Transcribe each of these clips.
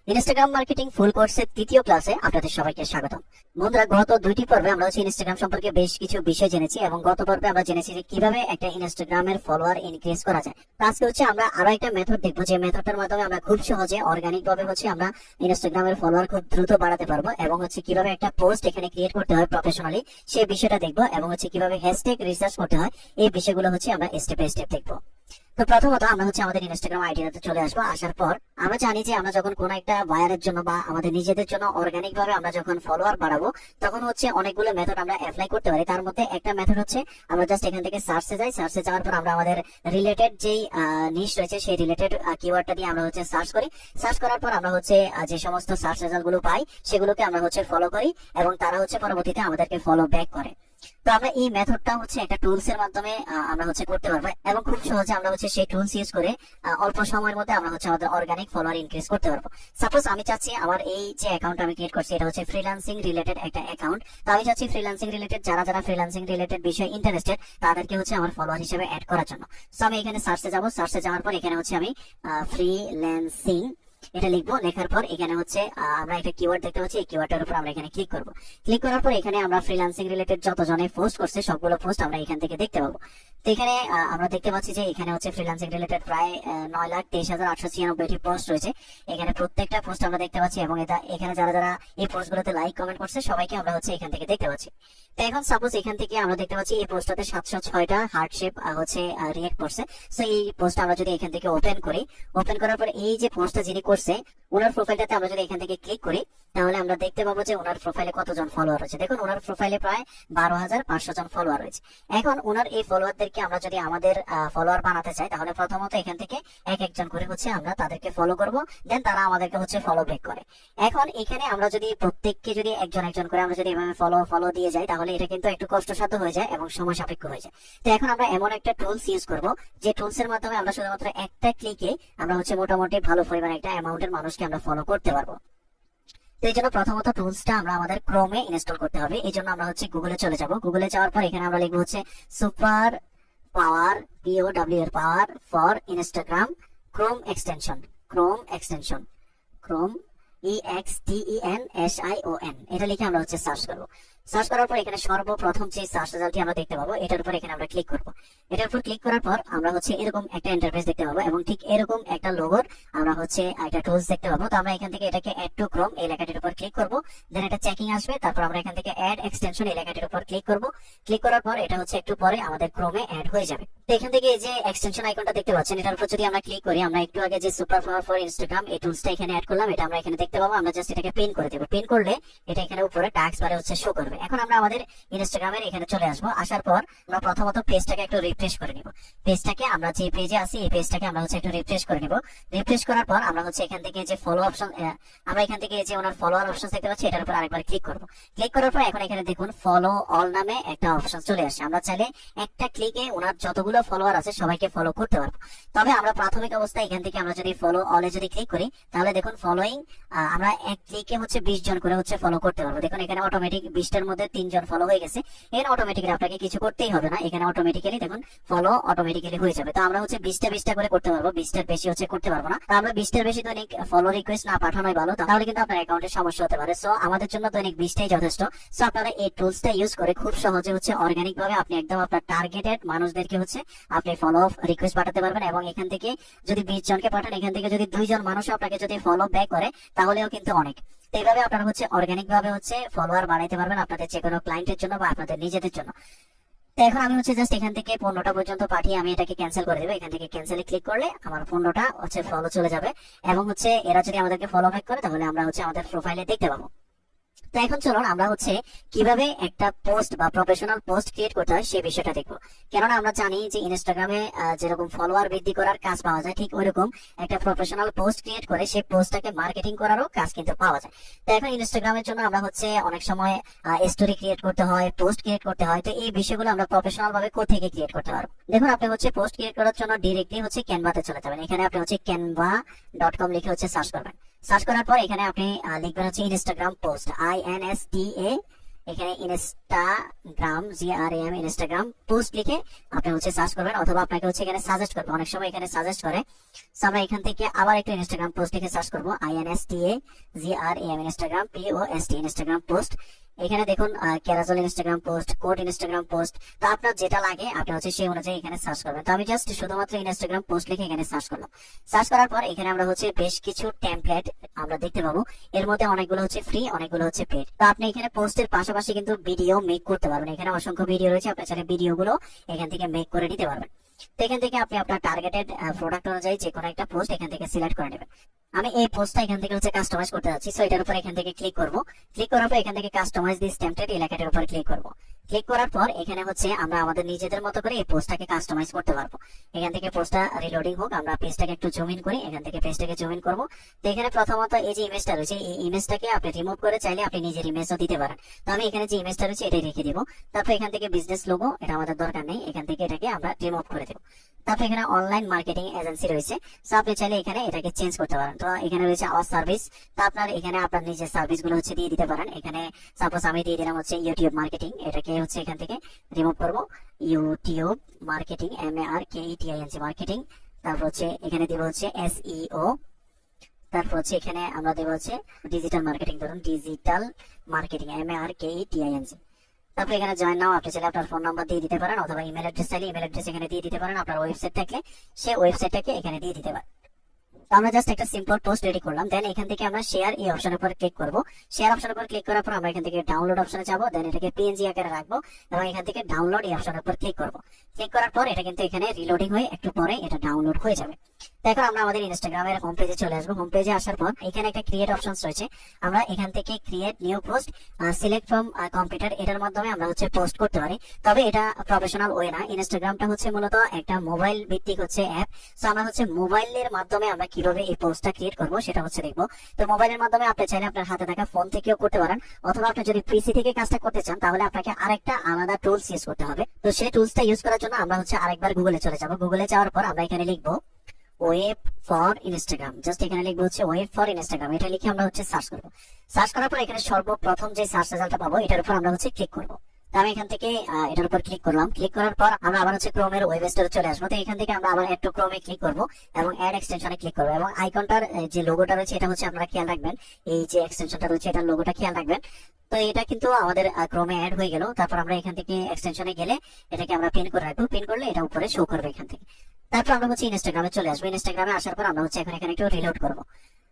Instagram marketing ফুল কোর্সের তৃতীয় ক্লাসে আপনাদের সবাইকে স্বাগতম। বন্ধুরা, গত দুইটি পর্বে আমরা ইনস্টাগ্রাম সম্পর্কে বেশ কিছু বিষয় জেনেছি এবং গত পর্বে আমরা জেনেছি যে কিভাবে একটা ইনস্টাগ্রামের ফলোয়ার ইনক্রিজ করা যায়। আজকে আমরা আরো একটা মেথড দেখবো, যে মেথডটার মাধ্যমে আমরা খুব সহজে অর্গানিক ভাবে আমরা ইনস্টাগ্রামের ফলোয়ার খুব দ্রুত বাড়াতে পারবো এবং কিভাবে একটা পোস্ট এখানে ক্রিয়েট করতে হয় প্রফেশনালি সেই বিষয়টা দেখবো এবং কিভাবে হ্যাশট্যাগ রিসার্চ করতে হয় এই বিষয়গুলো আমরা স্টেপ বাই স্টেপ দেখবো। তো প্রথমত আমরা আমাদের ইনস্টাগ্রাম আইডিতে চলে আসবো। আসার পর আমরা জানি যে আমরা যখন কোন একটা বায়ারের জন্য বা আমাদের নিজেদের জন্য অর্গানিক ভাবে আমরা যখন ফলোয়ার বাড়াবো তখন অনেকগুলো মেথড আমরা অ্যাপ্লাই করতে পারি। তার মধ্যে একটা মেথড আমরা জাস্ট এখান থেকে সার্চে যাই। সার্চে যাওয়ার পর আমরা আমাদের রিলেটেড যেই নিশ রয়েছে সেই রিলেটেড কিওয়ার্ডটা দিয়ে আমরা সার্চ করি। সার্চ করার পর আমরা যে সমস্ত সার্চ রেজাল্ট গুলো পাই সেগুলোকে আমরা ফলো করি এবং তারা পরবর্তীতে আমাদেরকে ফলো ব্যাক করে। তো আমরা এই মেথডটা একটা টুলস এর মাধ্যমে আমরা করতে পারবো এবং খুব সহজে আমরা সেই টুলস ইউজ করে অল্প সময়ের মধ্যে আমরা আমাদের অর্গানিক ফলোয়ার ইনক্রিজ করতে পারবো। সাপোজ আমি চাচ্ছি আমার এই যে অ্যাকাউন্ট আমি ক্রিয়েট করছি এটা ফ্রিল্যান্সিং রিলেটেড একটা অ্যাকাউন্ট। তো আমি চাচ্ছি ফ্রিল্যান্সিং রিলেটেড যারা ফ্রিল্যান্সিং রিলেটেড বিষয়ে ইন্টারেস্টেড তাদেরকে আমার ফলোয়ার হিসেবে অ্যাড করার জন্য। তো আমি এখানে সার্চে যাব। সার্চে যাওয়ার পর এখানে আমি ফ্রিল্যান্সিং এটা লিখবো। লেখার পর এখানে আমরা একটা কিওয়ার্ড দেখতে পাচ্ছি। এই কিওয়ার্ডের উপর আমরা এখানে ক্লিক করব। ক্লিক করার পর এখানে আমরা ফ্রিল্যান্সিং রিলেটেড যত জনে পোস্ট করছে সবগুলো পোস্ট আমরা এখান থেকে দেখতে পাবো। তো এখানে আমরা দেখতে পাচ্ছি যে এখানে ফ্রিল্যান্সিং রিলেটেড প্রায় 9,23,896টি পোস্ট রয়েছে। এখানে প্রত্যেকটা পোস্ট আমরা দেখতে পাচ্ছি এবং এখানে যারা এই পোস্টগুলোতে লাইক কমেন্ট করছে সবাইকে আমরা এখান থেকে দেখতে পাচ্ছি। তো এখন সাপোজ এখান থেকে আমরা দেখতে পাচ্ছি এই পোস্টটাতে 706টা হার্ট শেপ রিয়েক্ট করছে। সো এই পোস্ট আমরা যদি এখান থেকে ওপেন করি, ওপেন করার পর এই যে পোস্টটা যিনি করছে ওনার প্রোফাইলটাতে আমরা যদি এখান থেকে ক্লিক করি তাহলে আমরা দেখতে পাবো যে ওনার প্রোফাইলে কতজন ফলোয়ার রয়েছে। দেখুন ওনার প্রোফাইলে প্রায় 12,500 জন ফলোয়ার রয়েছে। এখন ওনার এই ফলোয়ারদেরকে আমরা যদি আমাদের ফলোয়ার বানাতে চাই তাহলে প্রথমত এখান থেকে এক একজন করে আমরা তাদেরকে ফলো করব, দেন তারা আমাদেরকে ফলো ব্যাক করে। এখন এখানে আমরা যদি প্রত্যেককে যদি একজন করে আমরা যদি এভাবে ফলো দিয়ে যাই তাহলে এটা কিন্তু একটু কষ্টসাধ্য হয়ে যায় এবং সময় সাপেক্ষ হয়ে যায়। তো এখন আমরা এমন একটা টুলস ইউজ করব যে টুলস এর মাধ্যমে আমরা শুধুমাত্র একটা ক্লিকে আমরা মোটামুটি ভালো পরিমাণে একটা অ্যামাউন্টের মানুষকে আমরা ফলো করতে পারবো। তো এই জন্য প্রথমত টুলসটা আমরা আমাদের ক্রোমে ইনস্টল করতে হবে। এই জন্য আমরা গুগলে চলে যাব। গুগলে যাওয়ার পর এখানে আমরা লিখবো সুপার পাওয়ার POW এর পাওয়ার for Instagram Chrome extension. Chrome EXTENSION এটা লিখে আমরা সার্চ করব। সার্চ করার পর এখানে সর্বপ্রথম যে সার্চ রেজাল্টটি আমরা দেখতে পাবো এটার উপর এখানে আমরা ক্লিক করব। এটার উপর ক্লিক করার পর আমরা এরকম একটা ইন্টারফেস দেখতে পাবো এবং ঠিক এরকম একটা লোগোর আমরা একটা টুলস দেখতে পাবো। তো আমরা এখান থেকে এটাকে অ্যাড টু ক্রোম এই লেখাটির উপর ক্লিক করব। দেন এটা চেকিং আসবে। তারপর আমরা এখান থেকে অ্যাড এক্সটেনশন এই লেখাটির উপর ক্লিক করব। ক্লিক করার পর এটা একটু পরে আমাদের ক্রোমে অ্যাড হয়ে যাবে। তো এখান থেকে এই যে এক্সটেনশন আইকনটা দেখতে পাচ্ছেন এটার উপর যদি আমরা ক্লিক করি, আমরা একটু আগে যে সুপার পাওয়ার ফর ইনস্টাগ্রাম এই টুলসটা এখানে অ্যাড করলাম এটা আমরা এখানে দেখতে পাবো। আমরা জাস্ট এটাকে পিন করে দেব। পিন করলে এটা এখানে উপরে টাস্ক বারে শো করবে। এখন আমরা আমাদের ইনস্টাগ্রামের এখানে চলে আসবো। আসার পর আমরা প্রথমত পেজটাকে একটু রিফ্রেশ করে নিব। পেজটাকে আমরা যে পেজে আছি এই পেজটাকে আমরা একটু রিফ্রেশ করে নিব। রিফ্রেশ করার পর আমরা এখান থেকে যে ফলো অপশন আমরা এখান থেকে যে ওনার ফলোয়ার অপশন দেখতে পাচ্ছি এটার উপর আরেকবার ক্লিক করব। ক্লিক করার পর এখন এখানে দেখুন ফলো অল নামে একটা অপশন চলে আসছে। আমরা চাইলে একটা ক্লিকে ওনার যতগুলো ফলোয়ার আছে সবাইকে ফলো করতে পারবো। তবে আমরা প্রাথমিক অবস্থায় এখান থেকে আমরা যদি ফলো অলে যদি ক্লিক করি তাহলে দেখুন ফলোইং আমরা এক ক্লিকে 20 জন করে ফলো করতে পারবো। দেখুন এখানে অটোমেটিক 20টার মধ্যে 3 জন ফলো হয়ে গেছে। এখানে অটোমেটিক্যালি আপনাকে কিছু করতেই হবে না। এখানে অটোমেটিক্যালি দেখুন ফলো অটোমেটিক্যালি হয়ে যাবে। তো আমরা 20টা করে করতে পারবো, 20টার বেশি করতে পারবো না। তো আমরা 20টার বেশি দৈনিক ফলো রিকোয়েস্ট না পাঠানোই ভালো, তাহলে কিন্তু আপনার অ্যাকাউন্টে সমস্যা হতে পারে। সো আমাদের জন্য দৈনিক 20টাই যথেষ্ট। সো আপনারা এই টুলসটা ইউজ করে খুব সহজে অর্গানিক ভাবে আপনি একদম আপনার টার্গেটেড মানুষদেরকে আপনি ফলো রিকোয়েস্ট পাঠাতে পারবেন এবং এখান থেকে যদি 20 জনকে পাঠান এখান থেকে যদি 2 জন মানুষ আপনাকে যদি ফলো ব্যাক করে তাহলেও কিন্তু অনেক। এইভাবে আপনারা অর্গানিক ভাবে ফলোয়ার বাড়াইতে পারবেন আপনাদের যে কোনো ক্লায়েন্টের জন্য বা আপনাদের নিজেদের জন্য। তো এখন আমি জাস্ট এখান থেকে 15টা পর্যন্ত পাঠিয়ে আমি এটাকে ক্যান্সেল করে দেবো। এখান থেকে ক্যান্সেলে ক্লিক করলে আমার 15টা ফলো চলে যাবে এবং এরা যদি আমাদেরকে ফলো ব্যাক করে তাহলে আমরা আমাদের প্রোফাইলে দেখতে পাবো। তো এখন চলুন আমরা কিভাবে একটা পোস্ট বা প্রফেশনাল পোস্ট ক্রিয়েট করতে হয় সেই বিষয়টা দেখবো। কেননা আমরা জানি যে ইনস্টাগ্রামে যেরকম ফলোয়ার বৃদ্ধি করার কাজ পাওয়া যায় ঠিক ওইরকম একটা প্রফেশনাল পোস্ট ক্রিয়েট করে সেই পোস্টটাকে মার্কেটিং করারও কাজ কিন্তু পাওয়া যায়। তো এখন ইনস্টাগ্রামের জন্য আমরা অনেক সময় স্টোরি ক্রিয়েট করতে হয়, পোস্ট ক্রিয়েট করতে হয়। তো এই বিষয়গুলো আমরা প্রফেশনাল ভাবে কোথেকে ক্রিয়েট করতে পারবো। দেখুন আপনি পোস্ট ক্রিয়েট করার জন্য ডিরেক্টলি ক্যানভাতে চলে যাবেন। এখানে আপনি canva.com লিখে সার্চ করবেন। সার্চ করার পর এখানে আপনি লিখবেন ইনস্টাগ্রাম পোস্ট INSTA এখানে ইনস্টাগ্রাম GRAM ইনস্টাগ্রাম পোস্ট লিখে আপনি হচ্ছে সার্চ করবেন, অথবা আপনাকে হচ্ছে এখানে সাজেস্ট করবে, অনেক সময় এখানে সাজেস্ট করে। আমরা এখান থেকে আবার একটা ইনস্টাগ্রাম পোস্ট লিখে সার্চ করবো, INSTAGRAM Instagram POST Instagram post. এখানে দেখুন carousel Instagram post, code Instagram post. তো আপনার যেটা লাগে আপনি হচ্ছে সেই অনুযায়ী এখানে সার্চ করবেন। তো আমি জাস্ট শুধুমাত্র ইনস্টাগ্রাম পোস্ট লিখে এখানে সার্চ করলাম। সার্চ করার পর এখানে আমরা হচ্ছে বেশ কিছু টেমপ্লেট আমরা দেখতে পাবো। এর মধ্যে অনেকগুলো হচ্ছে ফ্রি, অনেকগুলো হচ্ছে পেড। তো আপনি এখানে পোস্টের পাশাপাশি কিন্তু ভিডিও মেক করতে পারবেন। এখানে অসংখ্য ভিডিও রয়েছে, আপনি চাইলে ভিডিওগুলো এখান থেকে মেক করে নিতে পারবেন। তো এখান থেকে আপনি আপনার টার্গেটেড প্রোডাক্ট অনুযায়ী যে কোনো একটা পোস্ট এখান থেকে সিলেক্ট করে নেবেন। আমি এই পোস্টটা এখান থেকে হচ্ছে কাস্টমাইজ করতে যাচ্ছি, সো এটার উপর এখান থেকে ক্লিক করব। ক্লিক করার পর এখান থেকে কাস্টমাইজ দিস টেমপ্লেট এই লেখাটার উপর ক্লিক করব। ক্লিক করার পর এখানে হচ্ছে আমরা আমাদের নিজেদের মতো করে এই পোস্টটাকে কাস্টমাইজ করতে পারবো। এখান থেকে পোস্টটা রিলোডিং হোক, আমরা পেজটাকে একটু জুম ইন করি, এখান থেকে পেজটাকে জুম ইন করব। তো এখানে প্রথমত এই যে ইমেজটা রয়েছে, এই ইমেজটাকে আপনি রিমুভ করে চাইলে আপনি নিজের ইমেজও দিতে পারেন। তো আমি এখানে যে ইমেজটা রয়েছে এটাই রেখে দিব। তারপর এখান থেকে বিজনেস লোগো, এটা আমাদের দরকার নেই, এখান থেকে এটাকে আমরা রিমুভ করে দেব। তারপর এখানে অনলাইন মার্কেটিং এজেন্সি রয়েছে, সো আপনি চাইলে এখানে এটাকে চেঞ্জ করতে পারেন। তো এখানে রয়েছে আওয়ার সার্ভিস, তো আপনার এখানে আপনার নিজের সার্ভিস গুলো হচ্ছে দিয়ে দিতে পারেন। এখানে সাপোজ আমি দিয়ে দিলাম হচ্ছে ইউটিউব মার্কেটিং, এটাকে হচ্ছে এখান থেকে রিমুভ করব। YouTube marketing MARKETING marketing. তারপর হচ্ছে এখানে দিব হচ্ছে SEO। তারপর হচ্ছে এখানে আমরা দেব হচ্ছে ডিজিটাল মার্কেটিং, ধরুন ডিজিটাল মার্কেটিং MARKETING। তারপর এখানে জয়েন নাও, আপনি চাইলে আপনার ফোন নাম্বার দিয়ে দিতে পারেন, অথবা ইমেল অ্যাড্রেস চাইলে ইমেল অ্যাড্রেস এখানে দিয়ে দিতে পারেন। আপনার ওয়েবসাইট থাকলে সেই ওয়েবসাইটটাকে এখানে দিয়ে দিতে পারেন। আমরা জাস্ট একটা সিম্পল পোস্ট রেডি করলাম। দেন এখান থেকে আমরা শেয়ার এই অপশনের উপর ক্লিক করব। শেয়ার অপশনের উপর ক্লিক করার পর আমরা এখান থেকে ডাউনলোড অপশনে যাব। দেন এটাকে PNG আকারে রাখবো এবং এখান থেকে ডাউনলোড এই অপশনের উপর ক্লিক করব। ক্লিক করার পর এটা কিন্তু এখানে রিলোডিং হয়ে একটু পরে এটা ডাউনলোড হয়ে যাবে। এখন আমরা আমাদের ইনস্টাগ্রামের হোম পেজে চলে আসবো। হোম পেজে আসার পর এখানে একটা ক্রিয়েট অপশনস রয়েছে, আমরা এখান থেকে create new post select from computer, এটার মাধ্যমে আমরা হচ্ছে পোস্ট করতে পারি। তবে এটা প্রফেশনাল ওয়ে না। ইনস্টাগ্রামটা হচ্ছে মূলত একটা মোবাইল ভিত্তিক হচ্ছে অ্যাপ। সো আমরা হচ্ছে মোবাইলের মাধ্যমে আমরা কিভাবে এই পোস্টটা ক্রিয়েট করবো সেটা হচ্ছে দেখবো। তো মোবাইলের মাধ্যমে আপনি চাইলে আপনার হাতে থাকা ফোন থেকেও করতে পারেন, অথবা আপনি যদি পিসি থেকে কাজটা করতে চান তাহলে আপনাকে আরেকটা আলাদা টুলস ইউজ করতে হবে। তো সেই টুলসটা ইউজ করার জন্য আমরা হচ্ছে আরেকবার গুগলে চলে যাব। গুগলে যাওয়ার পর আমরা এখানে লিখবো ওয়েব ফর ইনস্টাগ্রাম, জাস্ট এখানে লিখবো হচ্ছে ওয়েব ফর ইনস্টাগ্রাম, এটা লিখে আমরা হচ্ছে সার্চ করবো। সার্চ করার পর এখানে সর্বপ্রথম যে সার্চ রেজাল্টটা পাবো এটার উপর আমরা হচ্ছে ক্লিক করবো। আমি এখান থেকে এটার উপর ক্লিক করলাম। ক্লিক করার পর আমরা আবার হচ্ছে ক্রোমের ওয়েব স্টোরে চলে আসবো। তো এখান থেকে আমরা আবার অ্যাড টু ক্রোমে ক্লিক করব এবং অ্যাড এক্সটেনশনে ক্লিক করব এবং আইকনটার যে লোগোটা রয়েছে এটা হচ্ছে আপনারা খেয়াল রাখবেন, এই যে এক্সটেনশনটা রয়েছে এটার লোগোটা খেয়াল রাখবেন। তো এটা কিন্তু আমাদের ক্রোমে অ্যাড হয়ে গেল। তারপর আমরা এখান থেকে এক্সটেনশনে গেলে এটাকে আমরা পিন করে রাখবো। পিন করলে এটা উপরে শো করবে এখান থেকে। তারপর আমরা হচ্ছে ইনস্টাগ্রামে চলে আসবো। ইনস্টাগ্রামে আসার পর আমরা হচ্ছে এখন এখানে একটু রিলোড করব।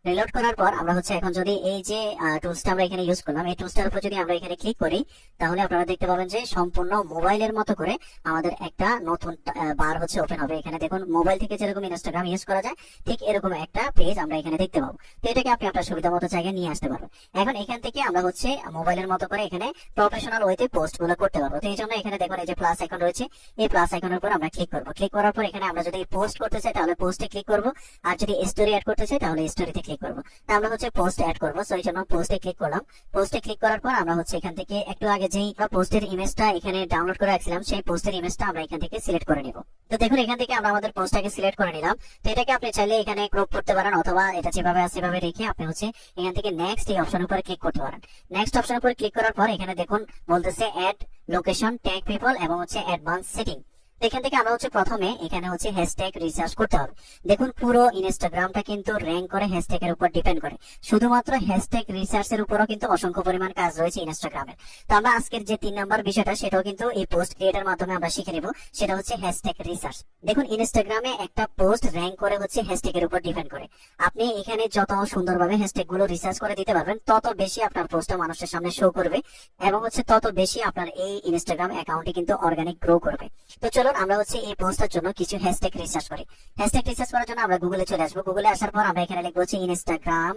রিলোড করার পর আমরা হচ্ছে এখন যদি এই যে টুলসটা আমরা এখানে ইউজ করলাম, এই টুলসটার উপর যদি আমরা এখানে ক্লিক করি তাহলে আপনারা দেখতে পাবেন যে সম্পূর্ণ মোবাইলের মতো করে আমাদের একটা নতুন বার হচ্ছে ওপেন হবে। এখানে দেখুন মোবাইল থেকে যেরকম ইনস্টাগ্রাম ইউজ করা যায় ঠিক এরকম একটা পেজ আমরা এখানে দেখতে পাবো। তো এটাকে আপনি আপনার সুবিধা মতো জায়গায় নিয়ে আসতে পারবেন। এখন এখান থেকে আমরা হচ্ছে মোবাইলের মতো করে এখানে প্রফেশনাল ওয়েতে পোস্ট গুলো করতে পারবো। তো এই জন্য এখানে দেখুন এই যে প্লাস আইকন রয়েছে, এই প্লাস আইকনের উপর আমরা ক্লিক করবো। ক্লিক করার পর এখানে আমরা যদি পোস্ট করতে চাই তাহলে পোস্টে ক্লিক করবো, আর যদি স্টোরি অ্যাড করতে চাই তাহলে স্টোরিতে ক্লিক করবো। আমরা হচ্ছে পোস্ট অ্যাড করবো, সো এই জন্য পোস্টে ক্লিক করলাম। পোস্টে ক্লিক করার পর আমরা হচ্ছে এখান থেকে একটু আগে যেই পোস্টের ইমেজটা এখানে ডাউনলোড করে রাখছিলাম সেই পোস্টের ইমেজটা আমরা এখান থেকে সিলেক্ট করে নিব। তো দেখুন এখান থেকে আমরা আমাদের পোস্টটাকে সিলেক্ট করে নিলাম। তো এটাকে আপনি চাইলে এখানে ক্রপ করতে পারেন, অথবা এটা যেভাবে আছে সেভাবে রেখে আপনি হচ্ছে এখান থেকে নেক্সট এই অপশনের উপরে ক্লিক করতে পারেন। নেক্সট অপশনের উপরে ক্লিক করার পর এখানে দেখুন বলতেছে অ্যাড লোকেশন, ট্যাগ পিপল এবং হচ্ছে অ্যাডভান্স সেটিং। এখান থেকে আমরা হচ্ছে প্রথমে এখানে হচ্ছে হ্যাশট্যাগ রিসার্চ করতে হবে। দেখুন পুরো ইনস্টাগ্রামটা কিন্তু র্যাঙ্ক করে হ্যাশট্যাগ এর উপর ডিপেন্ড করে। শুধুমাত্র হ্যাশট্যাগ রিসার্চের উপরও কিন্তু অসংখ্য পরিমাণ কাজ রয়েছে ইনস্টাগ্রামে। তো আমরা আজকের যে 3 নম্বর বিষয়টা সেটাও কিন্তু এই পোস্ট ক্রিয়েটের মাধ্যমে আমরা শিখে নেব, সেটা হচ্ছে হ্যাশট্যাগ রিসার্চ। দেখুন ইনস্টাগ্রামে একটা পোস্ট র্যাঙ্ক করে হচ্ছে হ্যাশট্যাগ এর উপর ডিপেন্ড করে। আপনি এখানে যত সুন্দরভাবে হ্যাশট্যাগ গুলো রিসার্চ করে দিতে পারবেন তত বেশি আপনার পোস্টটা মানুষের সামনে শো করবে এবং হচ্ছে তত বেশি আপনার এই ইনস্টাগ্রাম অ্যাকাউন্টে কিন্তু অর্গানিক গ্রো করবে। তো চলুন আমরা হচ্ছে এই পোস্টের জন্য কিছু হ্যাশট্যাগ রিসার্চ করি। হ্যাশট্যাগ রিসার্চ করার জন্য আমরা গুগলে চলে আসবো। গুগলে আসার পর আমরা এখানে লিখবো হচ্ছে ইনস্টাগ্রাম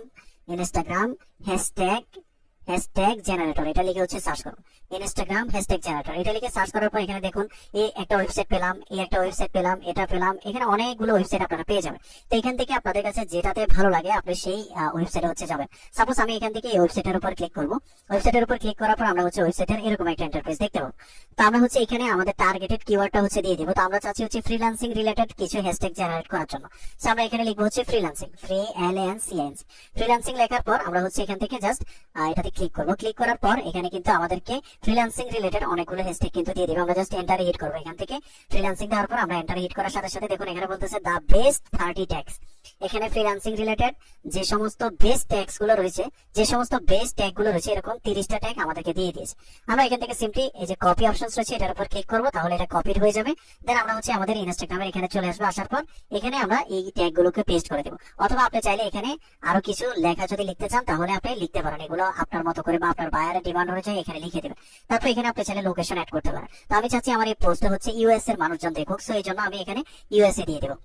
হ্যাশট্যাগ জেনারেটর, এটা লিখে হচ্ছে সার্চ করব। ইনস্টাগ্রাম হ্যাশট্যাগ জেনারেটর এটা লিখে সার্চ করার পর এখানে দেখুন এই একটা ওয়েবসাইট পেলাম, এই একটা ওয়েবসাইট পেলাম, এটা পেলাম, এখানে অনেকগুলো ওয়েবসাইট আপনারা পেয়ে যাবেন। তো এখান থেকে আপনাদের কাছে যেটাতে ভালো লাগে আপনি সেই ওয়েবসাইটে হচ্ছে যাবেন। সাপোজ আমি এখান থেকে এই ওয়েবসাইটের উপর ক্লিক করব। ওয়েবসাইটের উপর ক্লিক করার পর আমরা হচ্ছে ওয়েবসাইটের এরকম একটা ইন্টারফেস দেখতে পাবো। তো আমরা হচ্ছে এখানে আমাদের টার্গেটেড কিওয়ার্ডটা হচ্ছে দিয়ে দিব। তো আমরা চাচ্ছি হচ্ছে ফ্রিল্যান্সিং রিলেটেড কিছু হ্যাশট্যাগ জেনারেট করার জন্য। সো আমরা এখানে লিখবো হচ্ছে ফ্রিল্যান্সিং, ফ্রিল্যান্সিং লেখার পর আমরা হচ্ছে এখান থেকে জাস্ট এটাতে ক্লিক করবো। ক্লিক করার পর এখানে কিন্তু আমাদেরকে ফ্রিল্যান্সিং রিলেটেড অনেকগুলো হ্যাশট্যাগ কিন্তু দিয়ে দিবে। আমরা জাস্ট এন্টার হিট করবো। এখান থেকে ফ্রিল্যান্সিং দেওয়ার পর আমরা এন্টার হিট করার সাথে সাথে দেখুন এখানে বলতেছে দা বেস্ট 30 ট্যাগস। এখানে ফ্রিল্যান্সিং রিলেটেড যে সমস্ত বেস্ট ট্যাগস গুলো রয়েছে, এরকম 30টা ট্যাগ আমাদেরকে দিয়ে দিয়েছে। আমরা এখান থেকে সিম্পলি এই যে কপি অপশনস রয়েছে এটার উপর ক্লিক করবো, তাহলে এটা কপিড হয়ে যাবে। দেন আমরা আমাদের ইনস্টাগ্রামের এখানে চলে আসবো। আসার পর এখানে আমরা এই ট্যাগ গুলোকে পেস্ট করে দেবো, অথবা আপনি চাইলে এখানে আরো কিছু লেখা যদি লিখতে চান তাহলে আপনি লিখতে পারেন। এগুলো আপনার মতো করে বা আপনার বায়ারের ডিমান্ড অনুযায়ী এখানে লিখে দেবেন। তারপর এখানে আপনি চাইলে লোকেশন অ্যাড করতে পারেন। তো আমি চাচ্ছি আমার এই পোস্টটা ইউএস এর মানুষজন দেখুক, সো এই জন্য আমি এখানে ইউএসএ দিয়ে দেবো।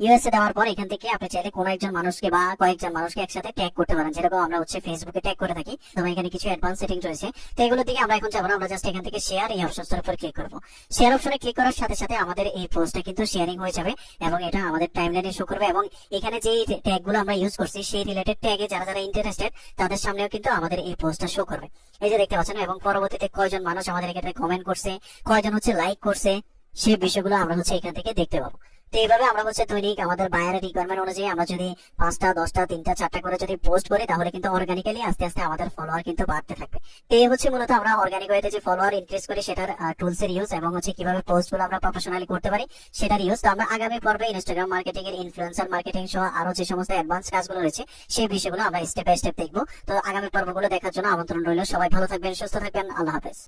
ইউএসএ দেওয়ার পর এখান থেকে আপনি চাইলে কোনো একজন মানুষকে বা কয়েকজন মানুষকে একসাথে ট্যাগ করতে পারেন, যেরকম আমরা ফেসবুকে ট্যাগ করে থাকি। তো এখানে কিছু অ্যাডভান্স সেটিং রয়েছে, তো এগুলো দিকে আমরা এখন যাবো না। আমরা জাস্ট এখান থেকে শেয়ার এই অপশনটার উপর ক্লিক করবো। শেয়ার অপশনে ক্লিক করার সাথে সাথে আমাদের এই পোস্টটা কিন্তু শেয়ারিং হয়ে যাবে এবং এটা আমাদের টাইমলাইনে শো করবে। এবং এখানে যে ট্যাগ গুলো আমরা ইউজ করছি সেই রিলেটেড ট্যাগে যারা ইন্টারেস্টেড তাদের সামনেও কিন্তু আমাদের এই পোস্টটা শো করবে। এই যে দেখতে পাচ্ছেন, এবং পরবর্তীতে কয়জন মানুষ আমাদের এখানে কমেন্ট করছে, কয়জন লাইক করছে, সেই বিষয়গুলো আমরা এখান থেকে দেখতে পাবো। তো এইভাবে আমরা দৈনিক আমাদের বায়ারের রিকোয়ারমেন্ট অনুযায়ী আমরা যদি 5টা 10টা 3টা 4টা করে যদি পোস্ট করি তাহলে কিন্তু অর্গানিক্যালি আস্তে আস্তে আমাদের ফলোয়ার কিন্তু বাড়তে থাকবে। তো এই মূলত আমরা অর্গানিক ওয়েতে যে ফলোয়ার ইনক্রিজ করি সেটার টুলস এর ইউজ, এবং কিভাবে পোস্ট গুলো আমরা প্রফেশনালি করতে পারি সেটার ইউজ। তো আমরা আগামী পর্বে ইনস্টাগ্রাম মার্কেটিং এর ইনফ্লুয়েন্সার মার্কেটিং সহ আরো যে সমস্ত অ্যাডভান্স কাজগুলো রয়েছে সেই বিষয়গুলো আমরা স্টেপ বাই স্টেপ দেখবো। তো আগামী পর্বগুলো দেখার জন্য আমন্ত্রণ রইল। সবাই ভালো থাকবেন, সুস্থ থাকবেন। আল্লাহ হাফেজ।